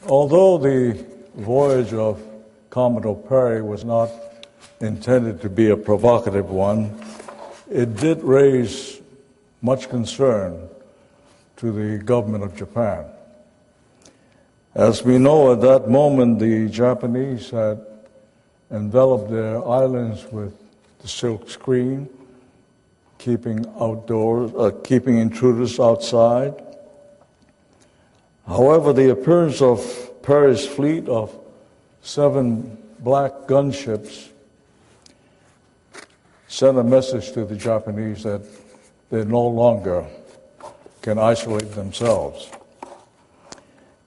Although the voyage of Commodore Perry was not intended to be a provocative one, it did raise much concern to the government of Japan. As we know, at that moment, the Japanese had enveloped their islands with the silk screen, keeping intruders outside. However, the appearance of Perry's fleet of 7 black gunships sent a message to the Japanese that they no longer can isolate themselves.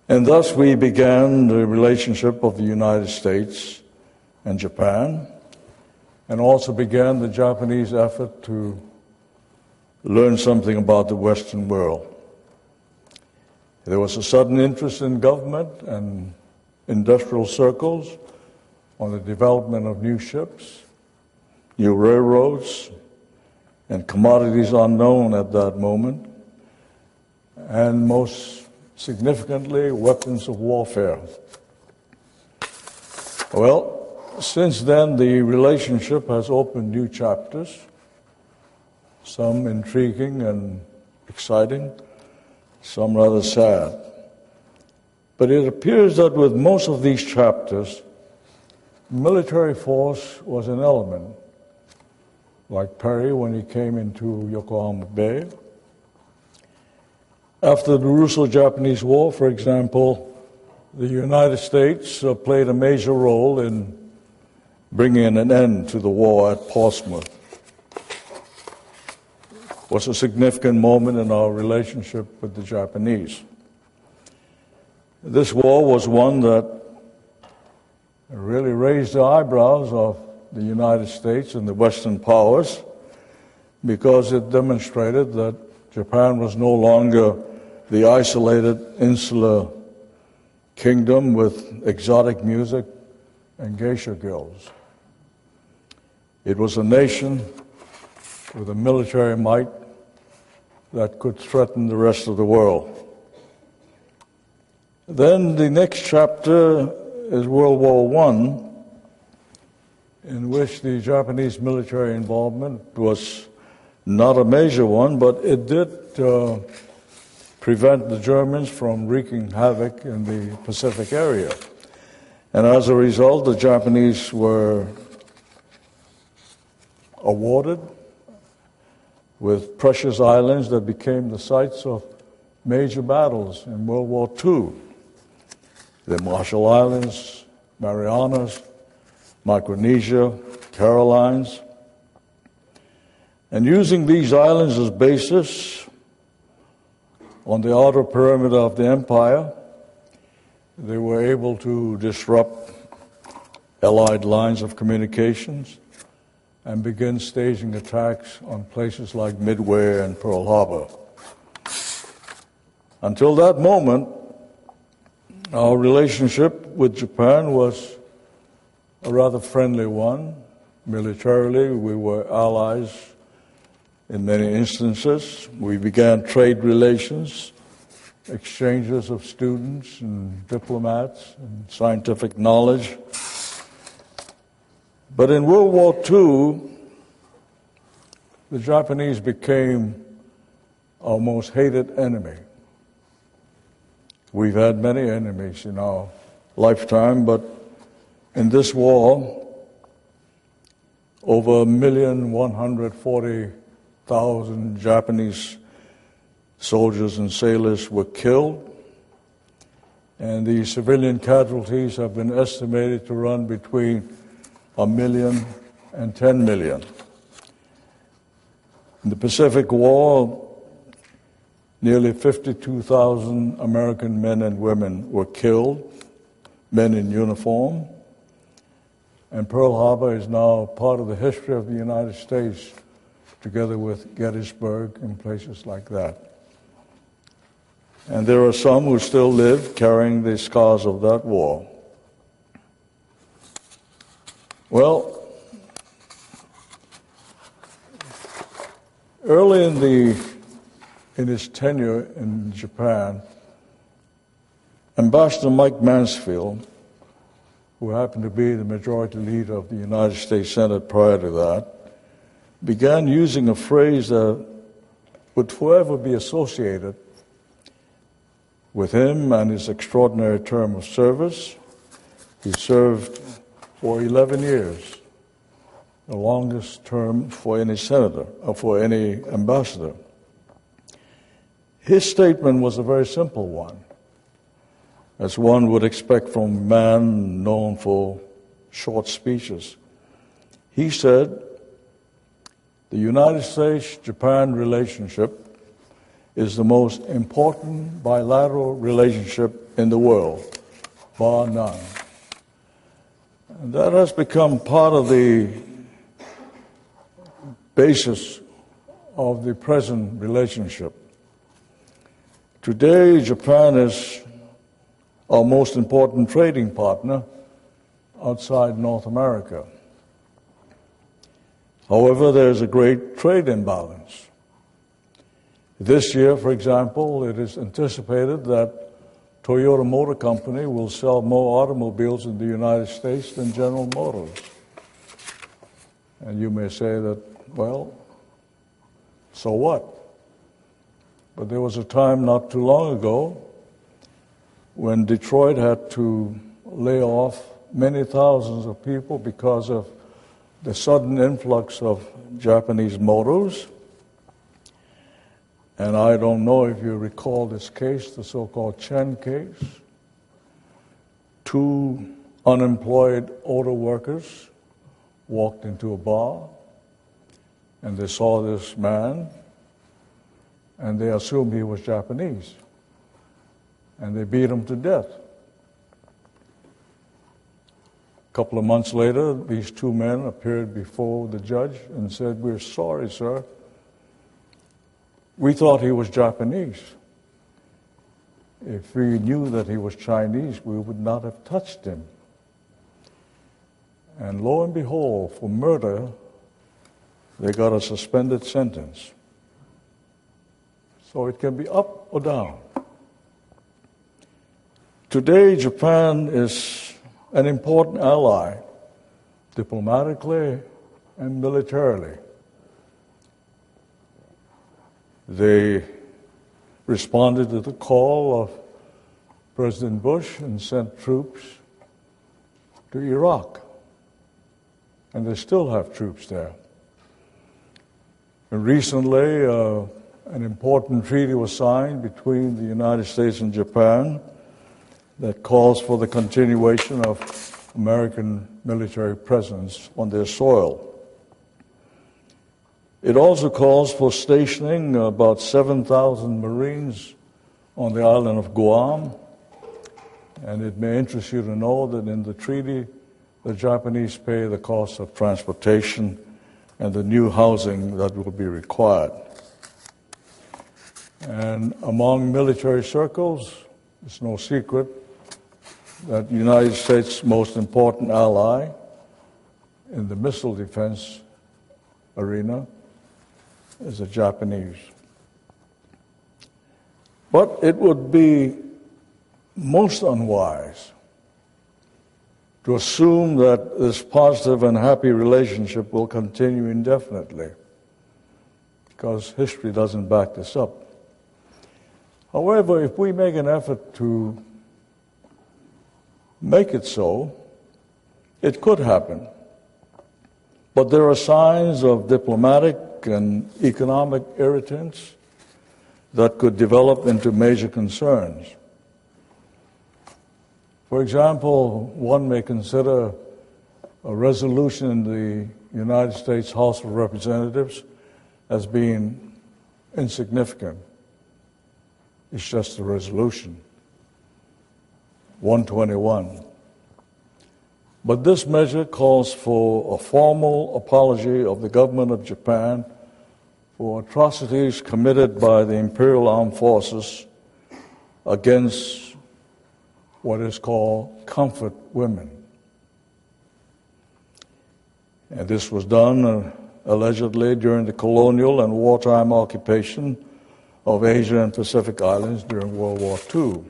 And thus we began the relationship of the United States and Japan, and also began the Japanese effort to learn something about the Western world. There was a sudden interest in government and industrial circles on the development of new ships, new railroads, and commodities unknown at that moment, and most significantly, weapons of warfare. Well, since then, the relationship has opened new chapters, some intriguing and exciting, some rather sad. But it appears that with most of these chapters, military force was an element, like Perry when he came into Yokohama Bay. After the Russo-Japanese War, for example, the United States played a major role in bringing an end to the war at Portsmouth. It was a significant moment in our relationship with the Japanese. This war was one that really raised the eyebrows of the United States and the Western powers, because it demonstrated that Japan was no longer the isolated insular kingdom with exotic music and geisha guilds. It was a nation with a military might that could threaten the rest of the world. Then the next chapter is World War I, in which the Japanese military involvement was not a major one, but it did prevent the Germans from wreaking havoc in the Pacific area. And as a result, the Japanese were awarded with precious islands that became the sites of major battles in World War II. The Marshall Islands, Marianas, Micronesia, Carolines. And using these islands as basis on the outer perimeter of the empire, they were able to disrupt Allied lines of communications and begin staging attacks on places like Midway and Pearl Harbor. Until that moment, our relationship with Japan was a rather friendly one. Militarily, we were allies in many instances. We began trade relations, exchanges of students and diplomats and scientific knowledge. But in World War II, the Japanese became our most hated enemy. We've had many enemies in our lifetime, but in this war, over 1,140,000 Japanese soldiers and sailors were killed, and the civilian casualties have been estimated to run between 1 million and 10 million. In the Pacific War, nearly 52,000 American men and women were killed, men in uniform. And Pearl Harbor is now part of the history of the United States, together with Gettysburg and places like that. And there are some who still live carrying the scars of that war. Well, early in his tenure in Japan, Ambassador Mike Mansfield, who happened to be the majority leader of the United States Senate prior to that, began using a phrase that would forever be associated with him and his extraordinary term of service. He served for 11 years, the longest term for any senator or for any ambassador. His statement was a very simple one, as one would expect from a man known for short speeches. He said, "The United States-Japan relationship is the most important bilateral relationship in the world, bar none." And that has become part of the basis of the present relationship. Today, Japan is our most important trading partner outside North America. However, there's a great trade imbalance. This year, for example, it is anticipated that Toyota Motor Company will sell more automobiles in the United States than General Motors. And you may say that, well, so what? But there was a time not too long ago when Detroit had to lay off many thousands of people because of the sudden influx of Japanese motors. And I don't know if you recall this case, the so-called Chen case. 2 unemployed auto workers walked into a bar, and they saw this man, and they assumed he was Japanese, and they beat him to death. A couple of months later, these 2 men appeared before the judge and said, "We're sorry, sir. We thought he was Japanese. If we knew that he was Chinese, we would not have touched him." And lo and behold, for murder, they got a suspended sentence. So it can be up or down. Today, Japan is an important ally, diplomatically and militarily. They responded to the call of President Bush and sent troops to Iraq. And they still have troops there. And recently, an important treaty was signed between the United States and Japan that calls for the continuation of American military presence on their soil. It also calls for stationing about 7,000 Marines on the island of Guam. And it may interest you to know that in the treaty, the Japanese pay the cost of transportation and the new housing that will be required. And among military circles, it's no secret that the United States' most important ally in the missile defense arena is the Japanese. But it would be most unwise to assume that this positive and happy relationship will continue indefinitely, because history doesn't back this up. However, if we make an effort to make it so, it could happen. But there are signs of diplomatic and economic irritants that could develop into major concerns. For example, one may consider a resolution in the United States House of Representatives as being insignificant. It's just a resolution, 121. But this measure calls for a formal apology of the government of Japan for atrocities committed by the Imperial Armed Forces against what is called comfort women. And this was done allegedly during the colonial and wartime occupation of Asia and Pacific Islands during World War II.